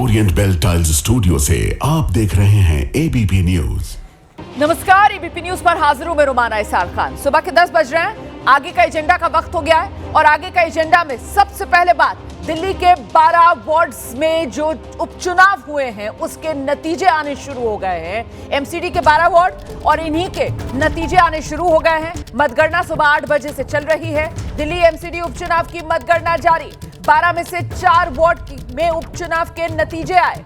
Orient bell tiles studio से आप देख रहे हैं एबीपी न्यूज। नमस्कार, एबीपी न्यूज पर हाजिर हूं मैं रुमाना इसार खान। सुबह के 10 बज रहे हैं। आगे का एजेंडा का वक्त हो गया है और आगे का एजेंडा में सबसे पहले बात दिल्ली के 12 वार्ड्स में जो उपचुनाव हुए हैं उसके नतीजे आने शुरू हो गए हैं। एमसीडी के 12 वार्ड और इन्हीं के नतीजे आने शुरू हो गए हैं। मतगणना सुबह 8 बजे से चल रही है। दिल्ली एमसीडी उपचुनाव की मतगणना जारी। 12 में से 4 वार्ड में उपचुनाव के नतीजे आए।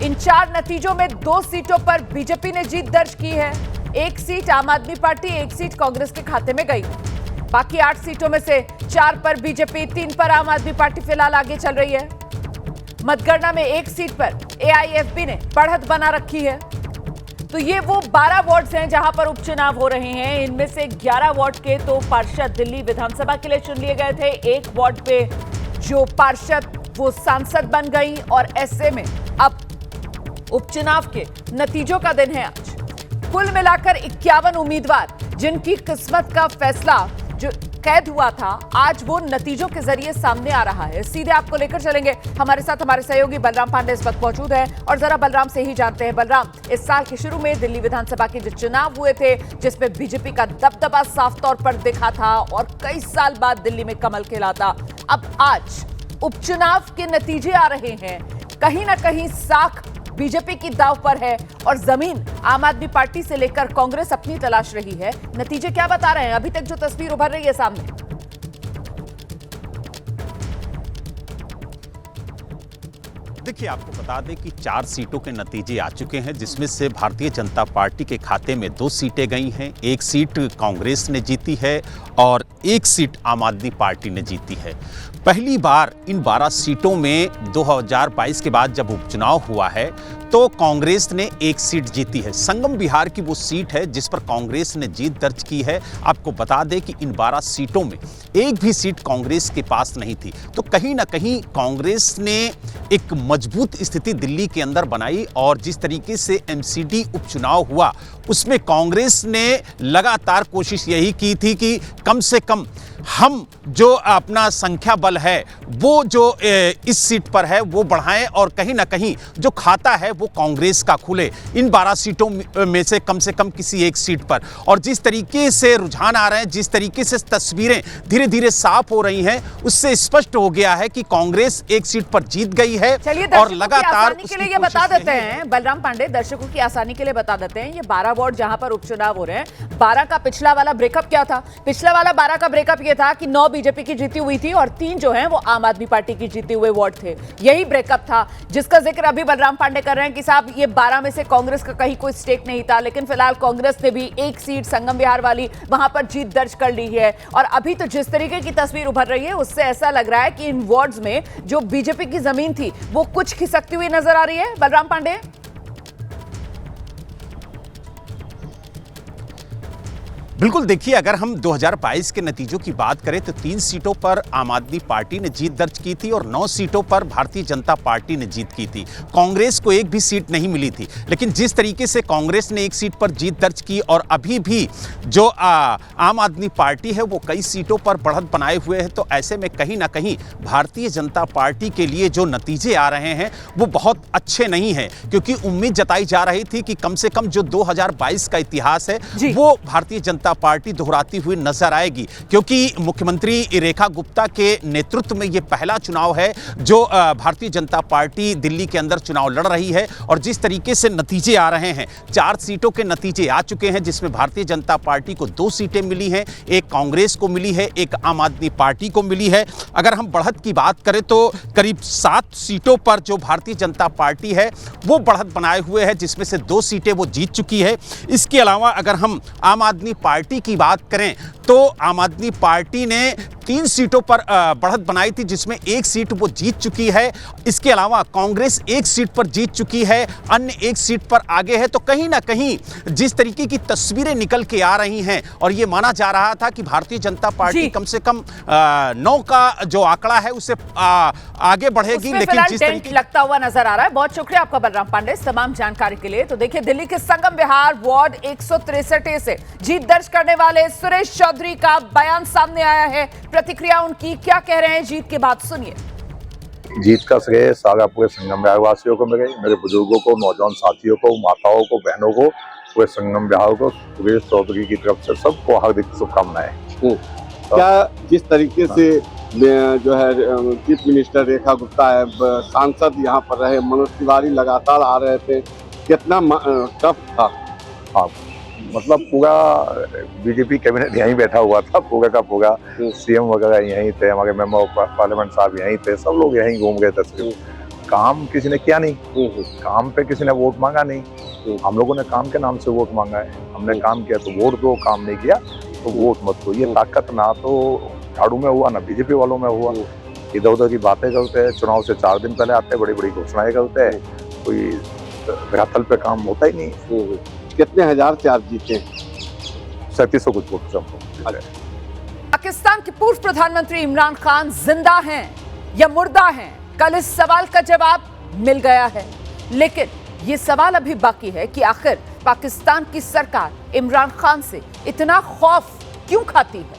इन 4 नतीजों में 2 सीटों पर बीजेपी ने जीत दर्ज की है। 1 सीट आम आदमी पार्टी, 1 सीट कांग्रेस के खाते में गई। बाकी 8 सीटों में से 4 पर बीजेपी, 3 पर आम आदमी पार्टी फिलहाल आगे चल रही है। मतगणना में 1 सीट पर एआईएफबी ने बढ़त बना रखी है। तो ये वो 12 वार्ड्स हैं जहां पर उपचुनाव हो रहे हैं। इनमें से 11 वार्ड के तो पार्षद दिल्ली विधानसभा के लिए चुन लिए गए थे। 1 वार्ड पे जो पार्षद वो सांसद बन गई और ऐसे में अब उपचुनाव के नतीजों का दिन है आज। कुल मिलाकर 51 उम्मीदवार जिनकी किस्मत का फैसला जो कैद हुआ था आज वो नतीजों के जरिए सामने आ रहा है। सीधे आपको लेकर चलेंगे। हमारे साथ हमारे सहयोगी बलराम पांडे इस वक्त मौजूद है और जरा बलराम से ही जानते हैं। बलराम, इस साल के शुरू में दिल्ली विधानसभा के जो चुनाव हुए थे जिसमें बीजेपी का दबदबा साफ तौर पर दिखा था और कई साल बाद दिल्ली में कमल खिला था, अब आज उपचुनाव के नतीजे आ रहे हैं। कहीं ना कहीं साख बीजेपी की दांव पर है और जमीन आम आदमी पार्टी से लेकर कांग्रेस अपनी तलाश रही है। नतीजे क्या बता रहे हैं अभी तक जो तस्वीर उभर रही है सामने? देखिए, आपको बता दें कि 4 सीटों के नतीजे आ चुके हैं जिसमें से भारतीय जनता पार्टी के खाते में 2 सीटें गई हैं। 1 सीट कांग्रेस ने जीती है और 1 सीट आम आदमी पार्टी ने जीती है। पहली बार इन 12 सीटों में 2022 के बाद जब उपचुनाव हुआ है तो कांग्रेस ने 1 सीट जीती है। संगम बिहार की वो सीट है जिस पर कांग्रेस ने जीत दर्ज की है। आपको बता दें कि इन 12 सीटों में एक भी सीट कांग्रेस के पास नहीं थी। तो कहीं ना कहीं कांग्रेस ने एक मजबूत स्थिति दिल्ली के अंदर बनाई और जिस तरीके से एमसीडी उपचुनाव हुआ उसमें कांग्रेस ने लगातार कोशिश यही की थी कि कम से कम हम जो अपना संख्या बल है वो जो इस सीट पर है वो बढ़ाएं और कहीं ना कहीं जो खाता है वो कांग्रेस का खुले इन 12 सीटों में से कम किसी एक सीट पर। और जिस तरीके से रुझान आ रहे हैं, जिस तरीके से तस्वीरें धीरे धीरे साफ हो रही हैं, उससे स्पष्ट हो गया है कि कांग्रेस 1 सीट पर जीत गई है। और लगातार के लिए ये बता देते हैं बलराम पांडे, दर्शकों की आसानी के लिए बता देते हैं, ये 12 वार्ड जहां पर उपचुनाव हो रहे हैं, 12 का पिछला वाला ब्रेकअप क्या था? पिछला वाला 12 का ब्रेकअप ये था कि 9 बीजेपी की जीती हुई थी और 3 जो हैं वो आम आदमी पार्टी की जीते हुए वार्ड थे। यही ब्रेकअप था जिसका जिक्र अभी बलराम पांडे कर रहे हैं कि साहब ये 12 में से कांग्रेस का कहीं कोई स्टेक नहीं था, लेकिन फिलहाल कांग्रेस ने भी 1 सीट संगम बिहार वाली वहां पर जीत दर्ज कर ली है। और अभी तो जिस तरीके की तस्वीर उभर रही है उससे ऐसा लग रहा है कि इन वार्ड्स में जो बीजेपी की जमीन थी वो कुछ खिसकती हुई नजर आ रही है। बलराम पांडे, बिल्कुल, देखिए, अगर हम 2022 के नतीजों की बात करें तो 3 सीटों पर आम आदमी पार्टी ने जीत दर्ज की थी और 9 सीटों पर भारतीय जनता पार्टी ने जीत की थी। कांग्रेस को एक भी सीट नहीं मिली थी। लेकिन जिस तरीके से कांग्रेस ने 1 सीट पर जीत दर्ज की और अभी भी जो आम आदमी पार्टी है वो कई सीटों पर बढ़त बनाए हुए है, तो ऐसे में कहीं ना कहीं भारतीय जनता पार्टी के लिए जो नतीजे आ रहे हैं वो बहुत अच्छे नहीं हैं। क्योंकि उम्मीद जताई जा रही थी कि कम से कम जो 2022 का इतिहास है वो भारतीय जनता पार्टी दोहराती हुई नजर आएगी। क्योंकि मुख्यमंत्री रेखा गुप्ता के नेतृत्व में यह पहला चुनाव है जो भारतीय जनता पार्टी दिल्ली के अंदर चुनाव लड़ रही है। और जिस तरीके से नतीजे आ रहे हैं, 4 सीटों के नतीजे आ चुके हैं जिसमें भारतीय जनता पार्टी को 2 सीटें मिली हैं, 1 कांग्रेस को मिली है, 1 आम आदमी पार्टी को मिली है। अगर हम बढ़त की बात करें तो करीब 7 सीटों पर जो भारतीय जनता पार्टी है वो बढ़त बनाए हुए है जिसमें से 2 सीटें वो जीत चुकी है। इसके अलावा अगर हम आम आदमी पार्टी की बात करें तो आम आदमी पार्टी ने 3 सीटों पर बढ़त बनाई थी जिसमें 1 सीट वो जीत चुकी है। इसके अलावा कांग्रेस 1 सीट पर जीत चुकी है, अन्य 1 सीट पर आगे है। तो कहीं ना कहीं जिस तरीके की तस्वीरें निकल के आ रही हैं और ये माना जा रहा था कि भारतीय जनता पार्टी कम से कम 9 का जो आंकड़ा है उससे आगे बढ़ेगी, लेकिन जिस तरीके लगता हुआ नजर आ रहा है। बहुत शुक्रिया आपका बलराम पांडे इस तमाम जानकारी के लिए। तो देखिए, दिल्ली के संगम विहार वार्ड 163 से जीत दर्ज करने वाले सुरेश चौधरी का बयान सामने आया है। प्रतिक्रिया उनकी क्या कह रहे हैं जीत के बाद, सुनिए। जीत का श्रेय सारा पूरे संगम बिहार वासियों को मिले, मेरे बुजुर्गों को, नौजवान साथियों को, माताओं को, बहनों को, पूरे संगम बिहार को, सुरेश चौधरी की तरफ से सबको हार्दिक शुभकामनाएं। क्या जिस तरीके से जो है चीफ मिनिस्टर रेखा गुप्ता है, सांसद यहाँ पर रहे, मनोज तिवारी लगातार आ रहे थे, कितना टफ था? हाँ, मतलब पूरा बीजेपी कैबिनेट यहीं बैठा हुआ था, पूरा का पूरा सीएम वगैरह यहीं थे, हमारे मेंबर ऑफ पार्लियामेंट साहब यहीं थे, सब लोग यहीं घूम गए थे। काम किसी ने किया नहीं, काम पे किसी ने वोट मांगा नहीं, हम लोगों ने काम के नाम से वोट मांगा है। हमने काम किया तो वोट दो, काम नहीं किया तो वोट मत दो। ये ताकत ना तो झाड़ू में हुआ ना बीजेपी वालों में हुआ। इधर उधर की बातें करते हैं, चुनाव से 4 दिन पहले आते हैं, बड़ी बड़ी घोषणाएं करते हैं, कोई धरातल पे काम होता ही नहीं। कितने हजार से आप जीते? 3700 कुछ वोट। पाकिस्तान के पूर्व प्रधानमंत्री इमरान खान जिंदा हैं या मुर्दा हैं? कल इस सवाल का जवाब मिल गया है, लेकिन ये सवाल अभी बाकी है कि आखिर पाकिस्तान की सरकार इमरान खान से इतना खौफ क्यों खाती है।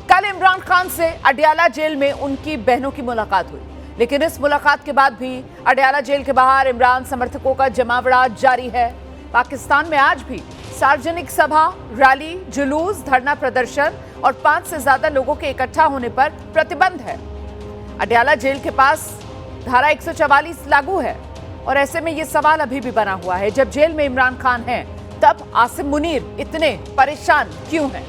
कल इमरान खान से अडयाला जेल में उनकी बहनों की मुलाकात हुई, लेकिन इस मुलाकात के बाद भी अडयाला जेल के बाहर इमरान समर्थकों का जमावड़ा जारी है। पाकिस्तान में आज भी सार्वजनिक सभा, रैली, जुलूस, धरना प्रदर्शन और 5 से ज्यादा लोगों के इकट्ठा होने पर प्रतिबंध है। अडयाला जेल के पास धारा 144 लागू है और ऐसे में यह सवाल अभी भी बना हुआ है, जब जेल में इमरान खान हैं तब आसिम मुनीर इतने परेशान क्यों हैं?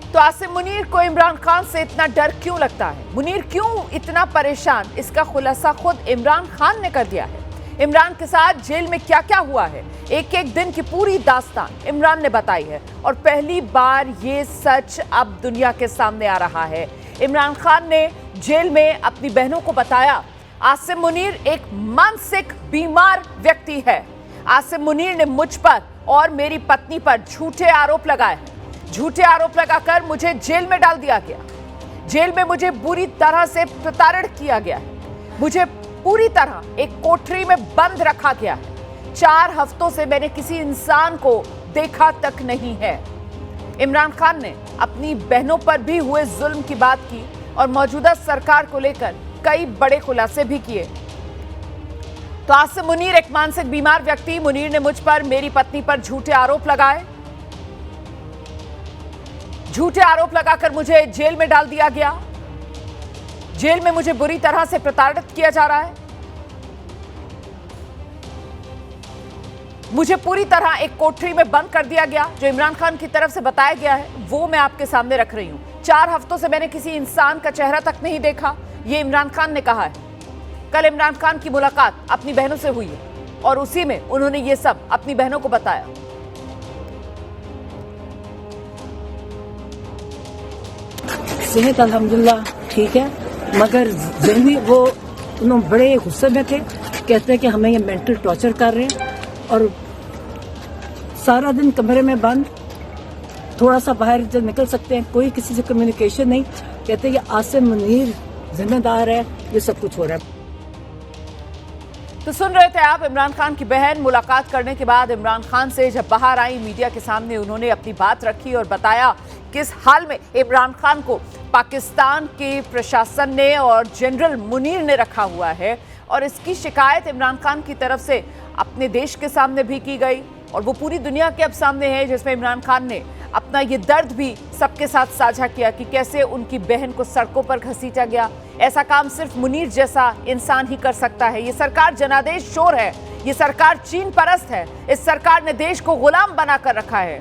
तो आसिम मुनीर को इमरान खान से इतना डर क्यों लगता है? मुनीर क्यों इतना परेशान? इसका खुलासा खुद इमरान खान ने कर दिया है। इमरान के साथ जेल में क्या क्या हुआ है, एक एक दिन की पूरी दास्तान इमरान ने बताई है और पहली बार ये सच अब दुनिया के सामने आ रहा है। इमरान खान ने जेल में अपनी बहनों को बताया आसिम मुनीर एक मानसिक बीमार व्यक्ति है। आसिम मुनीर ने मुझ पर और मेरी पत्नी पर झूठे आरोप लगाए हैं। झूठे आरोप लगाकर मुझे जेल में डाल दिया गया। जेल में मुझे बुरी तरह से प्रताड़ित किया गया है। मुझे पूरी तरह एक कोठरी में बंद रखा गया है। 4 हफ्तों से मैंने किसी इंसान को देखा तक नहीं है। इमरान खान ने अपनी बहनों पर भी हुए जुल्म की बात की और मौजूदा सरकार को लेकर कई बड़े खुलासे भी किए। तो आसिम मुनीर एक मानसिक बीमार व्यक्ति। मुनीर ने मुझ पर, मेरी पत्नी पर झूठे आरोप लगाए। झूठे आरोप लगाकर मुझे जेल में डाल दिया गया। जेल में मुझे बुरी तरह से प्रताड़ित किया जा रहा है। मुझे पूरी तरह एक कोठरी में बंद कर दिया गया। जो इमरान खान की तरफ से बताया गया है वो मैं आपके सामने रख रही हूं। 4 हफ्तों से मैंने किसी इंसान का चेहरा तक नहीं देखा, ये इमरान खान ने कहा है। कल इमरान खान की मुलाकात अपनी बहनों से हुई है और उसी में उन्होंने ये सब अपनी बहनों को बताया। सेहत अल्हम्दुलिल्लाह ठीक है, मगर ज़हनी वो उन्होंने बड़े गुस्से में थे। कहते हैं कि हमें ये मेंटल टॉर्चर कर रहे हैं और सारा दिन कमरे में बंद, थोड़ा सा बाहर जब निकल सकते हैं, कोई किसी से कम्युनिकेशन नहीं। कहते हैं कि आसिम मुनीर जिम्मेदार है, ये सब कुछ हो रहा है। तो सुन रहे थे आप इमरान खान की बहन। मुलाकात करने के बाद इमरान खान से जब बाहर आई मीडिया के सामने, उन्होंने अपनी बात रखी और बताया किस हाल में इमरान खान को पाकिस्तान के प्रशासन ने और जनरल मुनीर ने रखा हुआ है। और इसकी शिकायत इमरान खान की तरफ से अपने देश के सामने भी की गई और वो पूरी दुनिया के अब सामने है, जिसमें इमरान खान ने अपना ये दर्द भी सबके साथ साझा किया कि कैसे उनकी बहन को सड़कों पर घसीटा गया। ऐसा काम सिर्फ मुनीर जैसा इंसान ही कर सकता है। ये सरकार जनादेश शोर है, ये सरकार चीन परस्त है। इस सरकार ने देश को गुलाम बनाकर रखा है।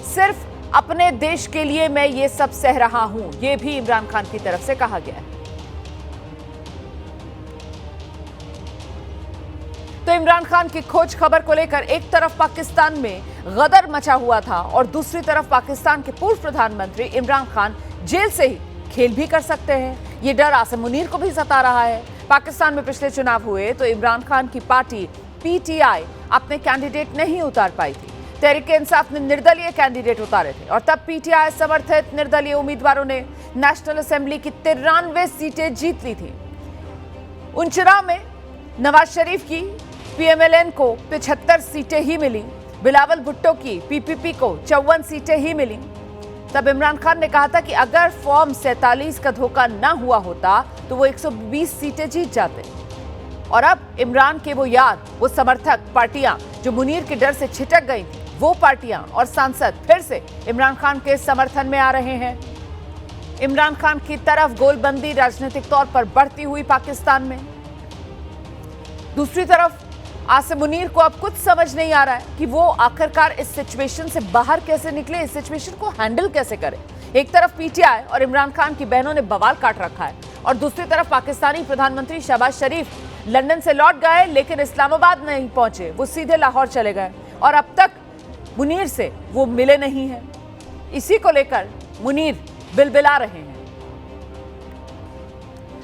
सिर्फ अपने देश के लिए मैं ये सब सह रहा हूं, ये भी इमरान खान की तरफ से कहा गया है। तो इमरान खान की खोज खबर को लेकर एक तरफ पाकिस्तान में गदर मचा हुआ था और दूसरी तरफ पाकिस्तान के पूर्व प्रधानमंत्री इमरान खान जेल से ही खेल भी कर सकते हैं। ये डर आसिम मुनीर को भी सता रहा है। पाकिस्तान में पिछले चुनाव हुए तो इमरान खान की पार्टी पीटीआई अपने कैंडिडेट नहीं उतार पाई थी। तहरीक इंसाफ ने निर्दलीय कैंडिडेट उतारे थे और तब पीटीआई समर्थित निर्दलीय उम्मीदवारों ने नेशनल असेंबली की 93 सीटें जीत ली थी। उन चुनाव में नवाज शरीफ की पीएमएलएन को 75 सीटें ही मिली, बिलावल भुट्टो की पीपीपी को 54 सीटें ही मिली। तब इमरान खान ने कहा था कि अगर फॉर्म 47 का धोखा ना हुआ होता तो वो 120 सीटें जीत जाते। और अब इमरान के वो यार, वो समर्थक पार्टियां जो मुनीर के डर से छिटक गई थी, वो पार्टियां और सांसद फिर से इमरान खान के समर्थन में आ रहे हैं। इमरान खान की तरफ गोलबंदी राजनीतिक तौर पर बढ़ती हुई पाकिस्तान में। दूसरी तरफ आसिम मुनीर को अब कुछ समझ नहीं आ रहा है कि वो आखिरकार इस सिचुएशन से बाहर कैसे निकले, इस सिचुएशन को हैंडल कैसे करें। एक तरफ पीटीआई और इमरान खान की बहनों ने बवाल काट रखा है और दूसरी तरफ पाकिस्तानी प्रधानमंत्री शहबाज शरीफ लंदन से लौट गए लेकिन इस्लामाबाद नहीं पहुंचे, वो सीधे लाहौर चले गए और अब तक मुनीर से वो मिले नहीं हैं। इसी को लेकर मुनीर बिलबिला रहे हैं।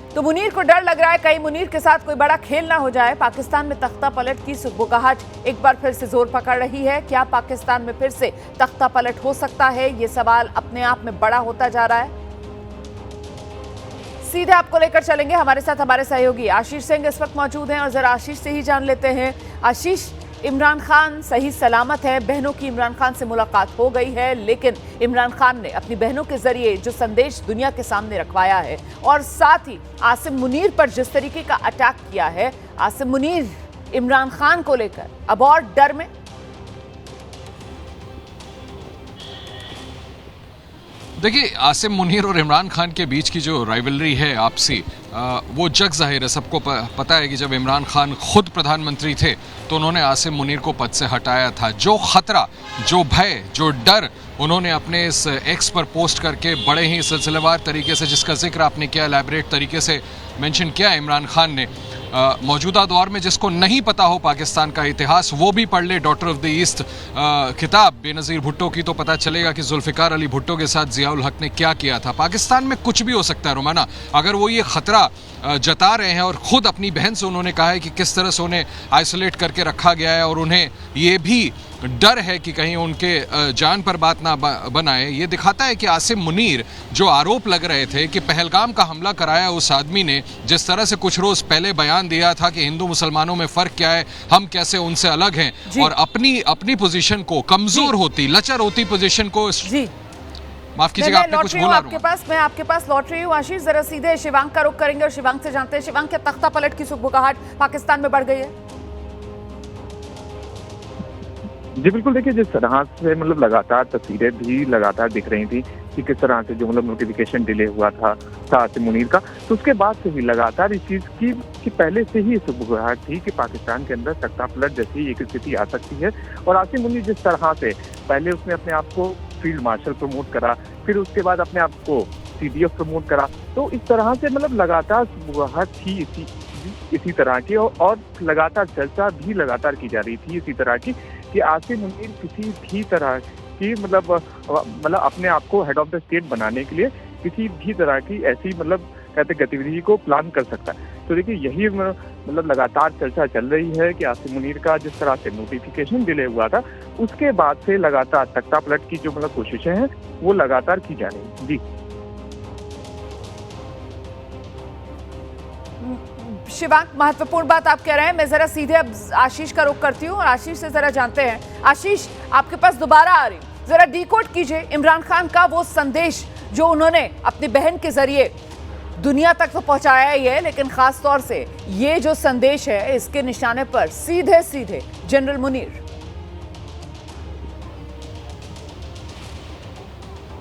तो मुनीर को डर लग रहा है कहीं मुनीर के साथ कोई बड़ा खेल ना हो जाए। पाकिस्तान में तख्ता पलट की सुगबुगाहट एक बार फिर से जोर पकड़ रही है। क्या पाकिस्तान में फिर से तख्ता पलट हो सकता है? ये सवाल अपने आप में बड़ा होता जा रहा है। सीधे आपको लेकर चलेंगे, हमारे साथ हमारे सहयोगी आशीष सिंह इस वक्त मौजूद हैं और जरा आशीष से ही जान लेते हैं। आशीष, इमरान खान सही सलामत है, बहनों की इमरान खान से मुलाकात हो गई है, लेकिन इमरान खान ने अपनी बहनों के जरिए जो संदेश दुनिया के सामने रखवाया है और साथ ही आसिम मुनीर पर जिस तरीके का अटैक किया है, आसिम मुनीर इमरान खान को लेकर अब और डर में। देखिए, आसिम मुनीर और इमरान खान के बीच की जो राइवलरी है आपसी, वो जग जाहिर है, सबको पता है कि जब इमरान खान खुद प्रधानमंत्री थे तो उन्होंने आसिम मुनीर को पद से हटाया था। जो खतरा, जो भय, जो डर उन्होंने अपने इस एक्स पर पोस्ट करके बड़े ही सिलसिलेवार तरीके से, जिसका जिक्र आपने किया, एलैबोरेट तरीके से मेंशन किया इमरान खान ने, मौजूदा दौर में जिसको नहीं पता हो पाकिस्तान का इतिहास वो भी पढ़ ले डॉक्टर ऑफ द ईस्ट किताब बेनज़ीर भुट्टो की, तो पता चलेगा कि जुल्फ़िकार अली भुट्टो के साथ ज़ियाउल हक ने क्या किया था। पाकिस्तान में कुछ भी हो सकता है रोमाना। अगर वो ये खतरा जता रहे हैं और ख़ुद अपनी बहन से उन्होंने कहा है कि किस तरह से उन्हें आइसोलेट करके रखा गया है और उन्हें ये भी डर है कि कहीं उनके जान पर बात ना बनाए, ये दिखाता है कि आसिम मुनीर जो आरोप लग रहे थे कि पहलगाम का हमला कराया उस आदमी ने, जिस तरह से कुछ रोज़ पहले बयान दिया था कि हिंदू मुसलमानों में फ़र्क क्या है, हम कैसे उनसे अलग हैं, और अपनी पोजीशन को, कमज़ोर होती, लचर होती पोजीशन को, माफ कीजिएगा आपने कुछ बोला। मैं आपके पास लौट रही हूँ आशीष, जरा सीधे शिवांग का रुख करेंगे और शिवांग से जानते हैं, शिवांग क्या तख्ता पलट की सुगबुगाहट पाकिस्तान में बढ़ गई है? जी बिल्कुल, देखिए जिस तरह से मतलब लगातार तस्वीरें भी लगातार दिख रही थी कि किस तरह से जो मतलब नोटिफिकेशन डिले हुआ था आसिम मुनीर का, तो उसके बाद से भी लगातार इस चीज़ की पहले से ही सुगबुगाहट थी कि पाकिस्तान के अंदर तख्ता पलट जैसी एक स्थिति आ सकती है। और आसिम मुनीर जिस तरह से पहले उसने अपने आप को फील्ड मार्शल प्रमोट करा, फिर उसके बाद अपने आप को CDF प्रमोट करा, तो इस तरह से मतलब लगातार सुगबुगाहट थी इसी तरह की, और लगातार चर्चा भी लगातार की जा रही थी इसी तरह की कि आसिम मुनीर किसी भी तरह की मतलब अपने आप को हेड ऑफ द स्टेट बनाने के लिए किसी भी तरह की ऐसी मतलब कहते गतिविधि को प्लान कर सकता है। तो देखिए यही मतलब लगातार चर्चा चल रही है कि आसिम मुनीर का जिस तरह से नोटिफिकेशन डिले हुआ था, उसके बाद से लगातार तख्ता पलट की जो मतलब कोशिशें हैं वो लगातार की जा रही हैं। जी शिवांग, महत्वपूर्ण बात आप कह रहे हैं। मैं जरा सीधे अब आशीष का रुख करती हूँ और आशीष से जरा जानते हैं। आशीष, आपके पास दोबारा आ रही हूँ, जरा डिकोड कीजिए इमरान खान का वो संदेश जो उन्होंने अपनी बहन के जरिए दुनिया तक तो पहुंचाया ही है, लेकिन खास तौर से ये जो संदेश है इसके निशाने पर सीधे सीधे जनरल मुनीर।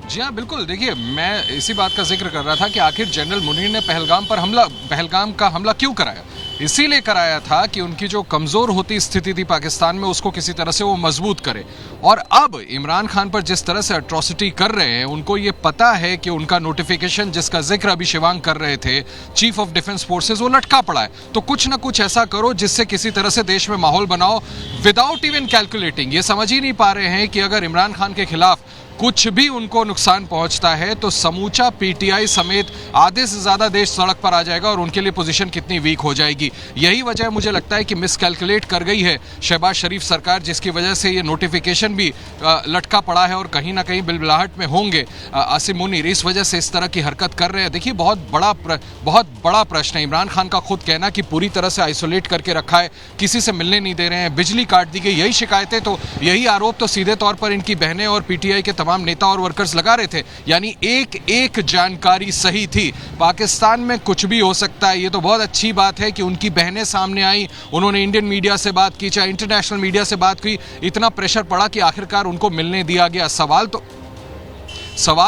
जी हाँ, बिल्कुल। देखिए, मैं इसी बात का जिक्र कर रहा था कि आखिर जनरल मुनीर ने पहलगाम का हमला क्यों कराया। इसीलिए कराया था कि उनकी जो कमज़ोर होती स्थिति थी पाकिस्तान में, उसको किसी तरह से वो मजबूत करे। और अब इमरान खान पर जिस तरह से अट्रॉसिटी कर रहे हैं, उनको ये पता है कि उनका नोटिफिकेशन जिसका जिक्र अभी शिवांग कर रहे थे, चीफ ऑफ डिफेंस फोर्सेज, वो लटका पड़ा है। तो कुछ ना कुछ ऐसा करो जिससे किसी तरह से देश में माहौल बनाओ, विदाउट इवन कैलकुलेटिंग। ये समझ ही नहीं पा रहे हैं कि अगर इमरान खान के खिलाफ कुछ भी उनको नुकसान पहुंचता है तो समूचा पीटीआई समेत आधे से ज्यादा देश सड़क पर आ जाएगा और उनके लिए पोजीशन कितनी वीक हो जाएगी। यही वजह मुझे लगता है कि मिसकैलकुलेट कर गई है शहबाज शरीफ सरकार, जिसकी वजह से ये नोटिफिकेशन भी लटका पड़ा है और कहीं ना कहीं बिलबिलाहट में होंगे आसिम मुनीर, इस वजह से इस तरह की हरकत कर रहे हैं। देखिए, बहुत बड़ा प्रश्न है। इमरान खान का खुद कहना कि पूरी तरह से आइसोलेट करके रखा है, किसी से मिलने नहीं दे रहे हैं, बिजली काट दी गई, यही शिकायतें, तो यही आरोप तो सीधे तौर पर इनकी बहनें और पीटीआई के तमाम नेता और वर्कर्स लगा रहे थे। यानी एक एक जानकारी सही थी। पाकिस्तान में कुछ भी हो सकता है। ये तो बहुत अच्छी बात है कि उनकी बहनें सामने आई, उन्होंने इंडियन मीडिया से बात की, चाहे इंटरनेशनल मीडिया से बात की, इतना प्रेशर पड़ा कि आखिरकार उनको मिलने दिया गया। सवाल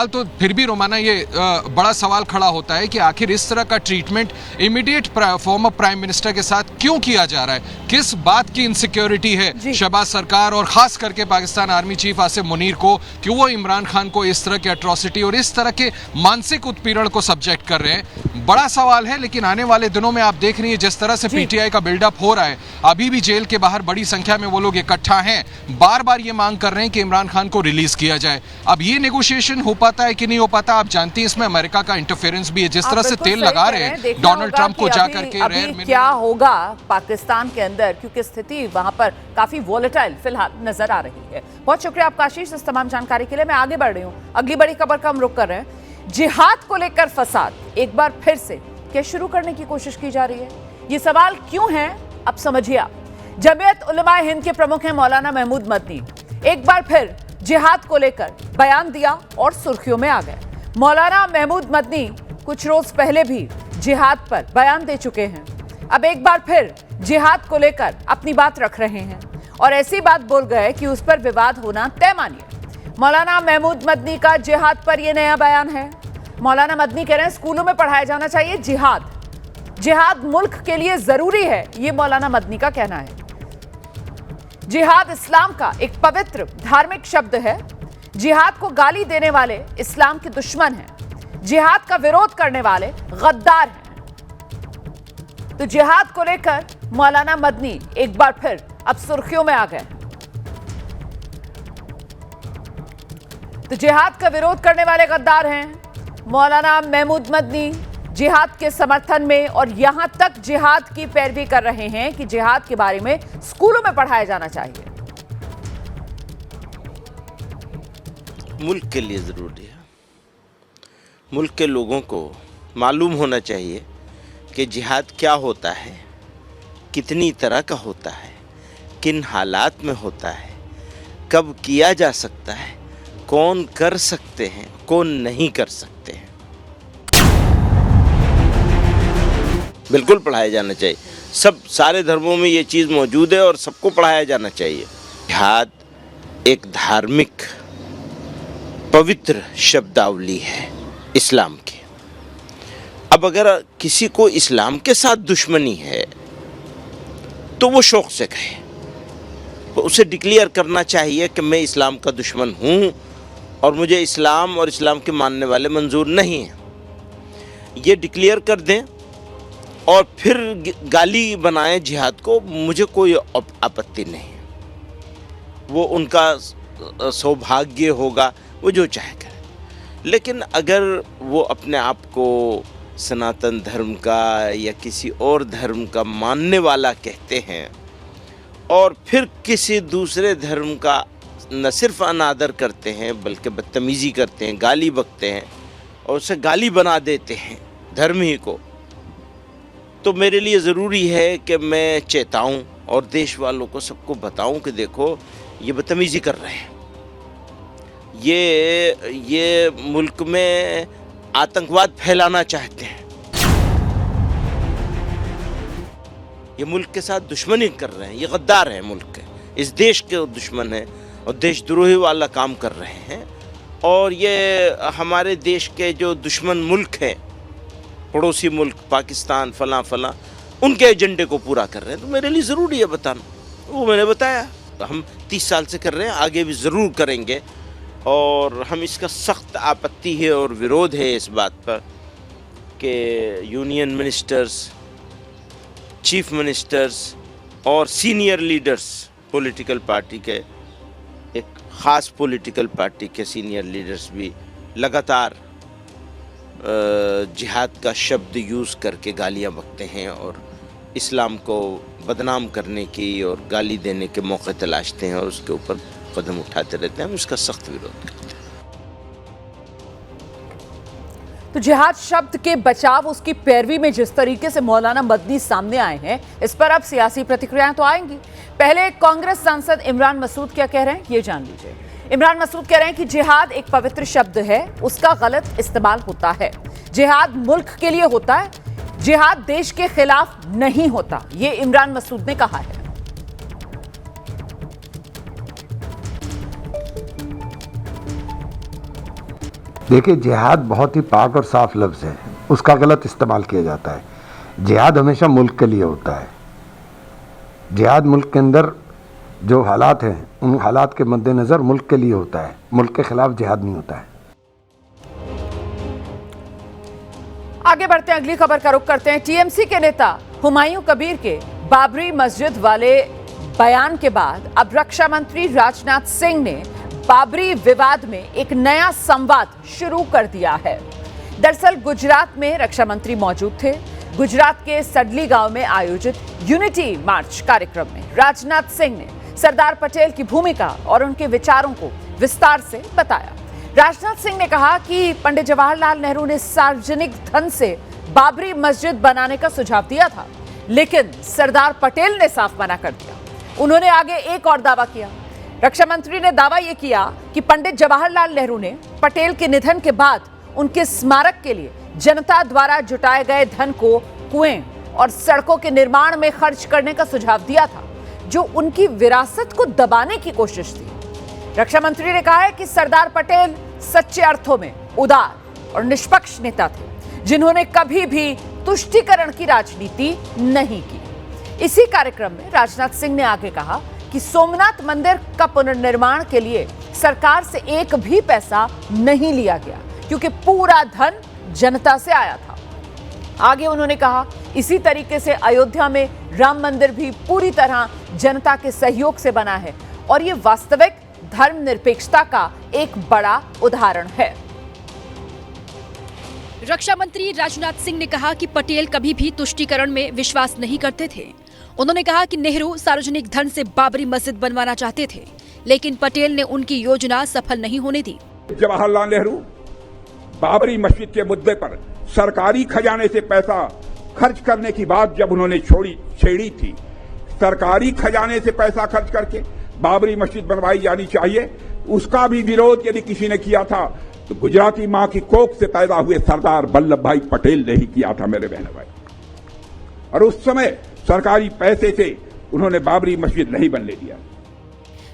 तो फिर भी रोमाना ये बड़ा सवाल खड़ा होता है कि आखिर इस तरह का treatment immediate former prime minister के साथ क्यों किया जा रहा है? किस बात की इनसिक्योरिटी है शहबाज सरकार और खास करके पाकिस्तान आर्मी चीफ आसिम मुनीर को कि वो इमरान खान को इस तरह के एट्रॉसिटी और इस तरह के मानसिक उत्पीड़न को सब्जेक्ट कर रहे हैं? बड़ा सवाल है। लेकिन आने वाले दिनों में आप देख रही है जिस तरह से पीटीआई का बिल्डअप हो रहा है, अभी भी जेल के बाहर बड़ी संख्या में वो लोग इकट्ठा हैं, बार बार ये मांग कर रहे हैं कि इमरान खान को रिलीज किया जाए। अब ये नेगोशिएशन हो पाता है कि नहीं हो पाता, आप जानती हैं इसमें अमेरिका का इंटरफेरेंस भी है। जिस तरह से तेल लगा रहे हैं डोनाल्ड ट्रंप को जा करके, क्या होगा पाकिस्तान के अंदर, क्योंकि स्थिति वहां पर काफी वोलेटाइल फिलहाल नजर आ रही है। बहुत शुक्रिया आपका आशीष इस तमाम जानकारी के लिए। मैं आगे बढ़ रही हूं, अगली बड़ी खबर का हम रुख कर रहे हैं। जिहाद को लेकर फसाद एक बार फिर से क्या शुरू करने की कोशिश की जा रही है? ये सवाल क्यों है, अब समझिए आप। जमीयत उलमा हिंद के प्रमुख हैं मौलाना महमूद मदनी, एक बार फिर जिहाद को लेकर बयान दिया और सुर्खियों में आ गए। मौलाना महमूद मदनी कुछ रोज पहले भी जिहाद पर बयान दे चुके हैं, अब एक बार फिर जिहाद को लेकर अपनी बात रख रहे हैं और ऐसी बात बोल गए कि उस पर विवाद होना तय मानिए। मौलाना महमूद मदनी का जिहाद पर यह नया बयान है। मौलाना मदनी कह रहे हैं स्कूलों में पढ़ाया जाना चाहिए जिहाद, जिहाद मुल्क के लिए जरूरी है, यह मौलाना मदनी का कहना है। जिहाद इस्लाम का एक पवित्र धार्मिक शब्द है। जिहाद को गाली देने वाले इस्लाम के दुश्मन हैं। जिहाद का विरोध करने वाले गद्दार हैं। तो जिहाद को लेकर मौलाना मदनी एक बार फिर अब सुर्खियों में आ गए। तो जिहाद का विरोध करने वाले गद्दार हैं मौलाना महमूद मदनी, जिहाद के समर्थन में और यहां तक जिहाद की पैरवी कर रहे हैं कि जिहाद के बारे में स्कूलों में पढ़ाया जाना चाहिए। मुल्क के लिए ज़रूरी है। मुल्क के लोगों को मालूम होना चाहिए कि जिहाद क्या होता है, कितनी तरह का होता है, किन हालात में होता है, कब किया जा सकता है, कौन कर सकते हैं, कौन नहीं कर सकते हैं। बिल्कुल पढ़ाया जाना चाहिए। सारे धर्मों में ये चीज़ मौजूद है और सबको पढ़ाया जाना चाहिए। जिहाद एक धार्मिक पवित्र शब्दावली है इस्लाम की। अब अगर किसी को इस्लाम के साथ दुश्मनी है तो वो शौक से कहे, तो उसे डिक्लेयर करना चाहिए कि मैं इस्लाम का दुश्मन हूँ और मुझे इस्लाम और इस्लाम के मानने वाले मंजूर नहीं हैं। ये डिक्लेयर कर दें और फिर गाली बनाएं जिहाद को, मुझे कोई आपत्ति नहीं है। वो उनका सौभाग्य होगा, वो जो चाहे करें। लेकिन अगर वो अपने आप को सनातन धर्म का या किसी और धर्म का मानने वाला कहते हैं और फिर किसी दूसरे धर्म का न सिर्फ अनादर करते हैं बल्कि बदतमीज़ी करते हैं, गाली बकते हैं और उसे गाली बना देते हैं धर्म ही को, तो मेरे लिए ज़रूरी है कि मैं चेताऊं और देश वालों को सबको बताऊं कि देखो ये बदतमीज़ी कर रहे हैं, ये मुल्क में आतंकवाद फैलाना चाहते हैं, ये मुल्क के साथ दुश्मनी कर रहे हैं, ये गद्दार हैं, मुल्क के इस देश के दुश्मन हैं और देशद्रोही वाला काम कर रहे हैं और ये हमारे देश के जो दुश्मन मुल्क हैं, पड़ोसी मुल्क पाकिस्तान फलां फलां, उनके एजेंडे को पूरा कर रहे हैं। तो मेरे लिए ज़रूरी है बताना, वो मैंने बताया। हम 30 साल से कर रहे हैं, आगे भी ज़रूर करेंगे और हम इसका सख्त आपत्ति है और विरोध है इस बात पर कि यूनियन मिनिस्टर्स, चीफ मिनिस्टर्स और सीनियर लीडर्स पॉलिटिकल पार्टी के, एक ख़ास पॉलिटिकल पार्टी के सीनियर लीडर्स भी लगातार जिहाद का शब्द यूज़ करके गालियाँ बकते हैं और इस्लाम को बदनाम करने की और गाली देने के मौके तलाशते हैं और उसके ऊपर कदम उठाते रहते हैं। हम इसका सख्त विरोध करते हैं। तो जिहाद शब्द के बचाव, उसकी पैरवी में जिस तरीके से मौलाना मदनी सामने आए हैं, इस पर अब सियासी प्रतिक्रियाएं तो आएंगी। पहले कांग्रेस सांसद इमरान मसूद क्या कह रहे हैं, ये जान लीजिए। इमरान मसूद कह रहे हैं कि जिहाद एक पवित्र शब्द है, उसका गलत इस्तेमाल होता है। जिहाद मुल्क के लिए होता है, जिहाद देश के खिलाफ नहीं होता, ये इमरान मसूद ने कहा है। देखिए, जिहाद बहुत ही पाक और साफ लफ्ज़ है, उसका गलत इस्तेमाल किया जाता है। जिहाद हमेशा मुल्क के लिए होता है। जिहाद मुल्क के अंदर जो हालात हैं, उन हालात के मद्देनज़र मुल्क के लिए होता है, मुल्क के खिलाफ जिहाद नहीं होता है। आगे बढ़ते हैं, अगली खबर का रुख करते हैं। टीएमसी के नेता हुमायूं कबीर के बाबरी मस्जिद वाले बयान के बाद अब रक्षा मंत्री राजनाथ सिंह ने बाबरी विवाद में एक नया संवाद शुरू कर दिया है। दरअसल गुजरात में रक्षा मंत्री मौजूद थे। गुजरात के सडली गांव में आयोजित यूनिटी मार्च कार्यक्रम में राजनाथ सिंह ने सरदार पटेल की भूमिका और उनके विचारों को विस्तार से बताया। राजनाथ सिंह ने कहा कि पंडित जवाहरलाल नेहरू ने सार्वजनिक धन से बाबरी मस्जिद बनाने का सुझाव दिया था, लेकिन सरदार पटेल ने साफ मना कर दिया। उन्होंने आगे एक और दावा किया। रक्षा मंत्री ने दावा यह किया कि पंडित जवाहरलाल नेहरू ने पटेल के निधन के बाद उनके स्मारक के लिए जनता द्वारा जुटाए गए धन को कुएं और सड़कों के निर्माण में खर्च करने का सुझाव दिया था, जो उनकी विरासत को दबाने की कोशिश थी। रक्षा मंत्री ने कहा है कि सरदार पटेल सच्चे अर्थों में उदार और निष्पक्ष नेता थे, जिन्होंने कभी भी तुष्टीकरण की राजनीति नहीं की। इसी कार्यक्रम में राजनाथ सिंह ने आगे कहा कि सोमनाथ मंदिर का पुनर्निर्माण के लिए सरकार से एक भी पैसा नहीं लिया गया, क्योंकि पूरा धन जनता से आया था। आगे उन्होंने कहा, इसी तरीके से अयोध्या में राम मंदिर भी पूरी तरह जनता के सहयोग से बना है और ये वास्तविक धर्मनिरपेक्षता का एक बड़ा उदाहरण है। रक्षा मंत्री राजनाथ सिंह ने कहा कि पटेल कभी भी तुष्टीकरण में विश्वास नहीं करते थे। उन्होंने कहा कि नेहरू सार्वजनिक धन से बाबरी मस्जिद बनवाना चाहते थे, लेकिन पटेल ने उनकी योजना सफल नहीं होने दी। जवाहरलाल नेहरू बाबरी मस्जिद के मुद्दे पर सरकारी खजाने से पैसा खर्च करने की बात जब उन्होंने छेड़ी थी, सरकारी खजाने से पैसा खर्च करके बाबरी मस्जिद बनवाई जानी चाहिए, उसका भी विरोध यदि किसी ने किया था तो गुजराती मां की कोख से पैदा हुए सरदार वल्लभ भाई पटेल ने ही किया था, मेरे बहन भाई। और उस समय सरकारी पैसे से उन्होंने बाबरी मस्जिद नहीं बनने दिया।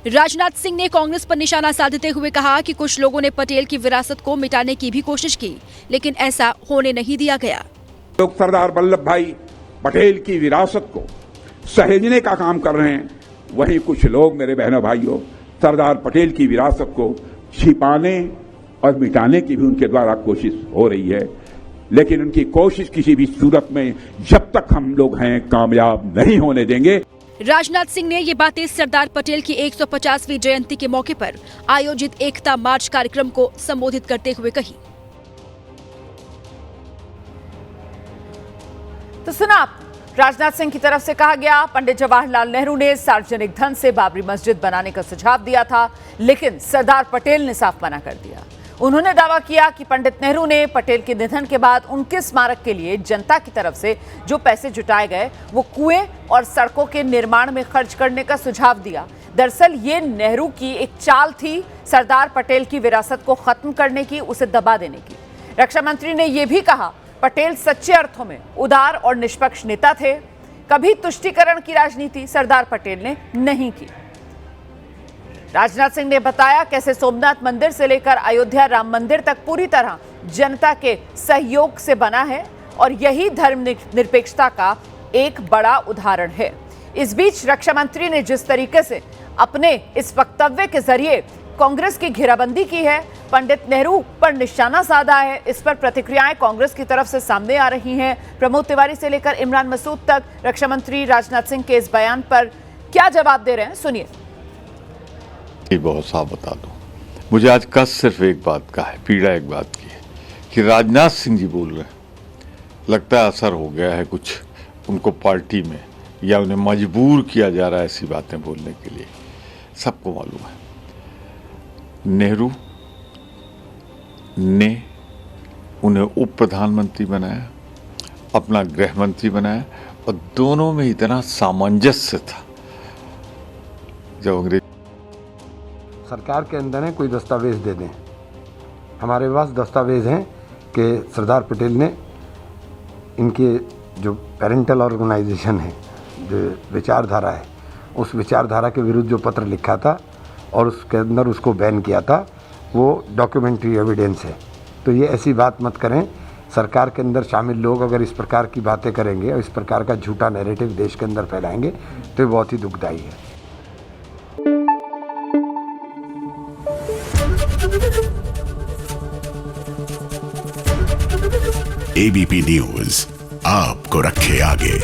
राजनाथ सिंह ने कांग्रेस पर निशाना साधते हुए कहा कि कुछ लोगों ने पटेल की विरासत को मिटाने की भी कोशिश की, लेकिन ऐसा होने नहीं दिया गया। लोग सरदार वल्लभ भाई पटेल की विरासत को सहेजने का काम कर रहे हैं, वहीं कुछ लोग, मेरे बहनों भाइयों, सरदार पटेल की विरासत को छिपाने और मिटाने की भी उनके द्वारा कोशिश हो रही है, लेकिन उनकी कोशिश किसी भी सूरत में जब तक हम लोग हैं कामयाब नहीं होने देंगे। राजनाथ सिंह ने ये बातें सरदार पटेल की 150वीं जयंती के मौके पर आयोजित एकता मार्च कार्यक्रम को संबोधित करते हुए कही। तो सुना आप, राजनाथ सिंह की तरफ से कहा गया, पंडित जवाहरलाल नेहरू ने सार्वजनिक धन से बाबरी मस्जिद बनाने का सुझाव दिया था, लेकिन सरदार पटेल ने साफ मना कर दिया। उन्होंने दावा किया कि पंडित नेहरू ने पटेल के निधन के बाद उनके स्मारक के लिए जनता की तरफ से जो पैसे जुटाए गए वो कुएं और सड़कों के निर्माण में खर्च करने का सुझाव दिया। दरअसल ये नेहरू की एक चाल थी सरदार पटेल की विरासत को खत्म करने की, उसे दबा देने की। रक्षा मंत्री ने यह भी कहा, पटेल सच्चे अर्थों में उदार और निष्पक्ष नेता थे, कभी तुष्टीकरण की राजनीति सरदार पटेल ने नहीं की। राजनाथ सिंह ने बताया कैसे सोमनाथ मंदिर से लेकर अयोध्या राम मंदिर तक पूरी तरह जनता के सहयोग से बना है और यही धर्मनिरपेक्षता का एक बड़ा उदाहरण है। इस बीच रक्षा मंत्री ने जिस तरीके से अपने इस वक्तव्य के जरिए कांग्रेस की घेराबंदी की है, पंडित नेहरू पर निशाना साधा है, इस पर प्रतिक्रियाएं कांग्रेस की तरफ से सामने आ रही हैं। प्रमोद तिवारी से लेकर इमरान मसूद तक रक्षा मंत्री राजनाथ सिंह के इस बयान पर क्या जवाब दे रहे हैं, सुनिए। बहुत साफ बता दूं, मुझे आज कष्ट सिर्फ एक बात का है, पीड़ा एक बात की है कि राजनाथ सिंह जी बोल रहे हैं, लगता है असर हो गया है कुछ उनको पार्टी में, या उन्हें मजबूर किया जा रहा है ऐसी बातें बोलने के लिए। सबको मालूम है नेहरू ने उन्हें उप प्रधानमंत्री बनाया, अपना गृह मंत्री बनाया, और दोनों में इतना सामंजस्य था। जब अंग्रेज सरकार के अंदर है, कोई दस्तावेज दे दें। हमारे पास दस्तावेज हैं कि सरदार पटेल ने इनके जो पेरेंटल ऑर्गेनाइजेशन है, जो विचारधारा है, उस विचारधारा के विरुद्ध जो पत्र लिखा था और उसके अंदर उसको बैन किया था, वो डॉक्यूमेंट्री एविडेंस है। तो ये ऐसी बात मत करें। सरकार के अंदर शामिल लोग अगर इस प्रकार की बातें करेंगे और इस प्रकार का झूठा नैरेटिव देश के अंदर फैलाएंगे तो ये बहुत ही दुखदायी है। एबीपी न्यूज आपको रखे आगे।